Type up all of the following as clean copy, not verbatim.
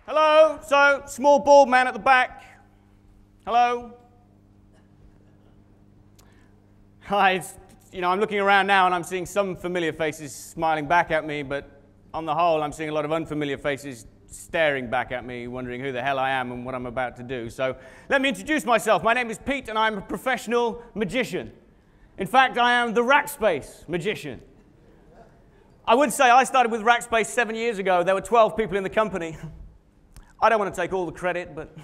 Hello? So, small bald man at the back. Hello? Hi, I'm looking around now and I'm seeing some familiar faces smiling back at me, but on the whole, I'm seeing a lot of unfamiliar faces staring back at me, wondering who the hell I am and what I'm about to do. So, let me introduce myself. My name is Pete and I'm a professional magician. In fact, I am the Rackspace magician. I would say I started with Rackspace 7 years ago. There were 12 people in the company. I don't want to take all the credit, but...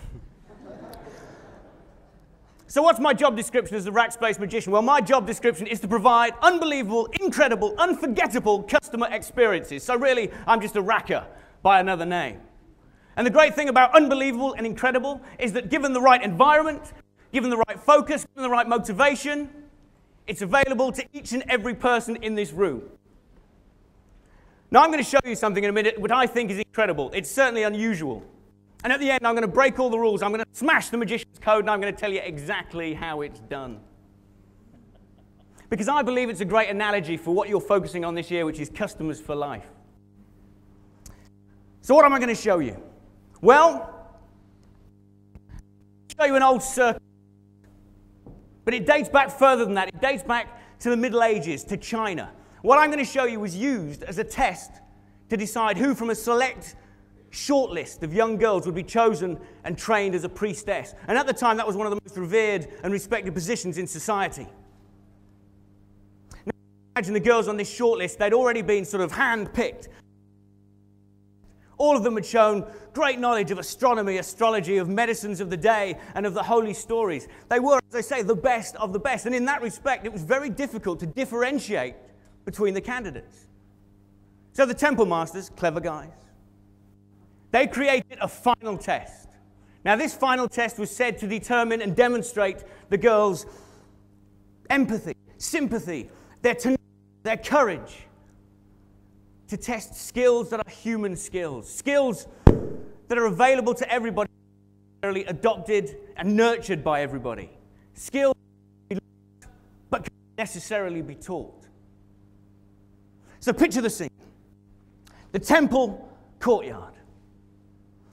So what's my job description as the Rackspace magician? Well, my job description is to provide unbelievable, incredible, unforgettable customer experiences. So really, I'm just a racker by another name. And the great thing about unbelievable and incredible is that given the right environment, given the right focus, given the right motivation, it's available to each and every person in this room. Now, I'm going to show you something in a minute which I think is incredible. It's certainly unusual. And at the end, I'm going to break all the rules. I'm going to smash the magician's code, and I'm going to tell you exactly how it's done. Because I believe it's a great analogy for what you're focusing on this year, which is customers for life. So what am I going to show you? Well, I'll show you an old circus. But it dates back further than that. It dates back to the Middle Ages, to China. What I'm going to show you was used as a test to decide who from a select shortlist of young girls would be chosen and trained as a priestess. And at the time, that was one of the most revered and respected positions in society. Now, imagine the girls on this shortlist, they'd already been sort of hand-picked. All of them had shown great knowledge of astronomy, astrology, of medicines of the day, and of the holy stories. They were, as I say, the best of the best. And in that respect, it was very difficult to differentiate between the candidates. So the temple masters, clever guys, they created a final test. Now, this final test was said to determine and demonstrate the girls' empathy, sympathy, their tenacity, their courage, to test skills that are human skills, skills that are available to everybody, adopted and nurtured by everybody, skills that can be learned, but can't necessarily be taught. So picture the scene. The temple courtyard.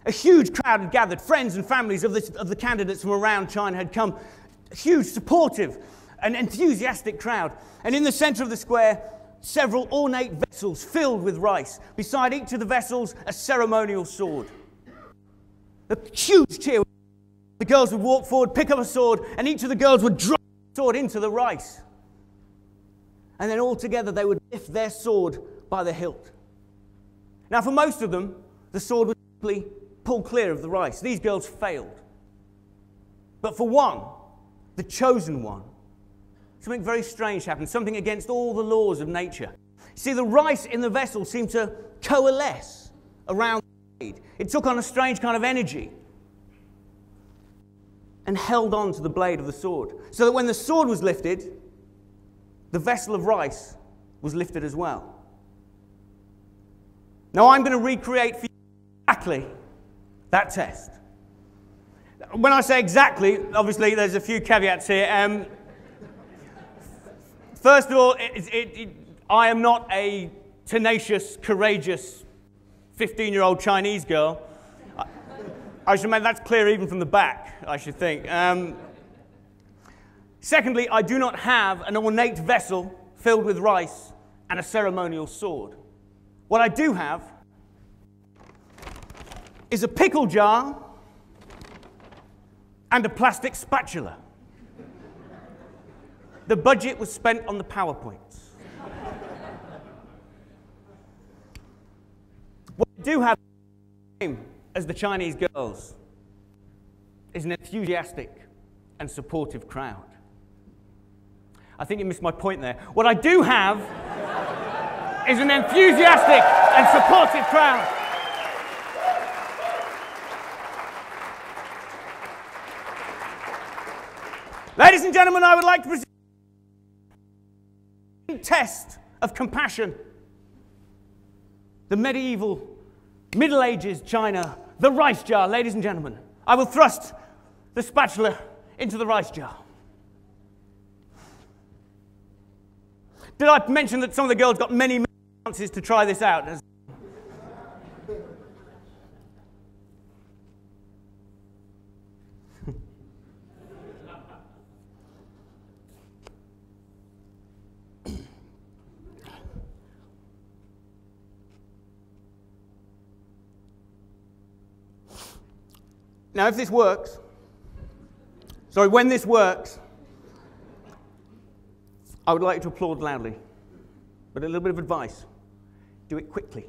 A huge crowd had gathered. Friends and families of the candidates from around China had come. A huge, supportive and enthusiastic crowd. And in the center of the square, several ornate vessels filled with rice. Beside each of the vessels, a ceremonial sword. A huge cheer. The girls would walk forward, pick up a sword, and each of the girls would drop the sword into the rice. And then all together they would lift their sword by the hilt. Now, for most of them, the sword would simply pull clear of the rice. These girls failed. But for one, the chosen one, something very strange happened, something against all the laws of nature. See, the rice in the vessel seemed to coalesce around the blade. It took on a strange kind of energy and held on to the blade of the sword. So that when the sword was lifted, the vessel of rice was lifted as well. Now I'm going to recreate for you exactly that test. When I say exactly, obviously there's a few caveats here. First of all, I am not a tenacious, courageous 15-year-old Chinese girl. I should make that's clear even from the back, I should think. Secondly, I do not have an ornate vessel filled with rice and a ceremonial sword. What I do have is a pickle jar and a plastic spatula. The budget was spent on the PowerPoints. What I do have as the Chinese girls is an enthusiastic and supportive crowd. I think you missed my point there. What I do have is an enthusiastic and supportive crowd. Ladies and gentlemen, I would like to present a test of compassion. The medieval, Middle Ages China, the rice jar. Ladies and gentlemen, I will thrust the spatula into the rice jar. Did I mention that some of the girls got many chances to try this out? Now, if this works, when this works, I would like you to applaud loudly. But a little bit of advice, do it quickly.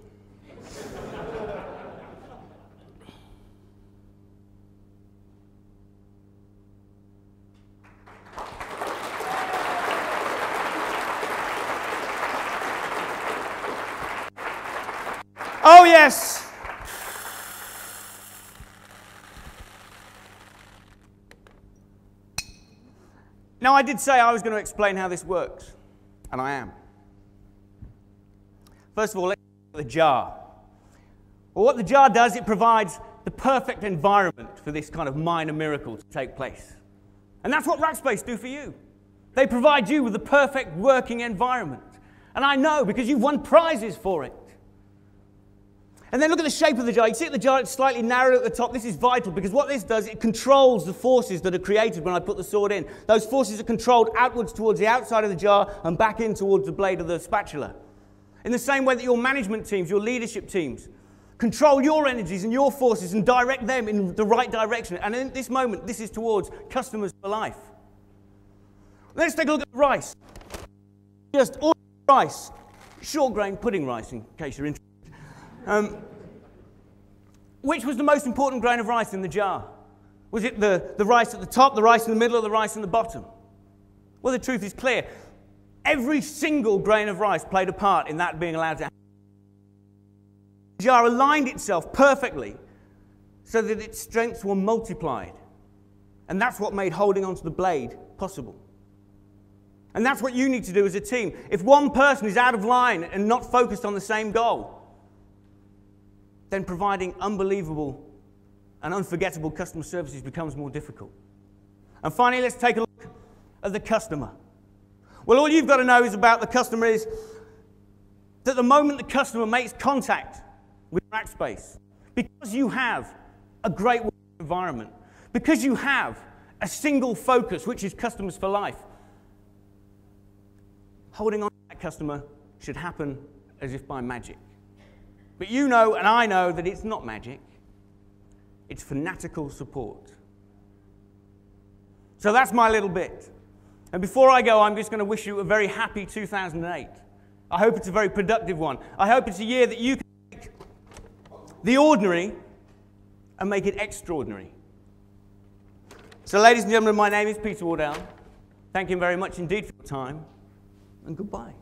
Oh, yes. Now, I did say I was going to explain how this works, and I am. First of all, let's look at the jar. Well, what the jar does, it provides the perfect environment for this kind of minor miracle to take place. And that's what Rackspace do for you. They provide you with the perfect working environment. And I know, because you've won prizes for it. And then look at the shape of the jar. You see at the jar, it's slightly narrowed at the top. This is vital, because what this does, it controls the forces that are created when I put the sword in. Those forces are controlled outwards towards the outside of the jar and back in towards the blade of the spatula. In the same way that your management teams, your leadership teams, control your energies and your forces and direct them in the right direction. And in this moment, this is towards customers for life. Let's take a look at the rice. Just ordinary rice. Short grain pudding rice, in case you're interested. Which was the most important grain of rice in the jar? Was it the rice at the top, the rice in the middle, or the rice in the bottom? Well, the truth is clear. Every single grain of rice played a part in that being allowed to happen. The jar aligned itself perfectly so that its strengths were multiplied. And that's what made holding onto the blade possible. And that's what you need to do as a team. If one person is out of line and not focused on the same goal, then providing unbelievable and unforgettable customer services becomes more difficult. And finally, let's take a look at the customer. Well, all you've got to know is about the customer is that the moment the customer makes contact with Rackspace, because you have a great work environment, because you have a single focus, which is customers for life, holding on to that customer should happen as if by magic. But you know, and I know, that it's not magic. It's fanatical support. So that's my little bit. And before I go, I'm just going to wish you a very happy 2008. I hope it's a very productive one. I hope it's a year that you can take the ordinary and make it extraordinary. So, ladies and gentlemen, my name is Peter Wardell. Thank you very much indeed for your time, and goodbye.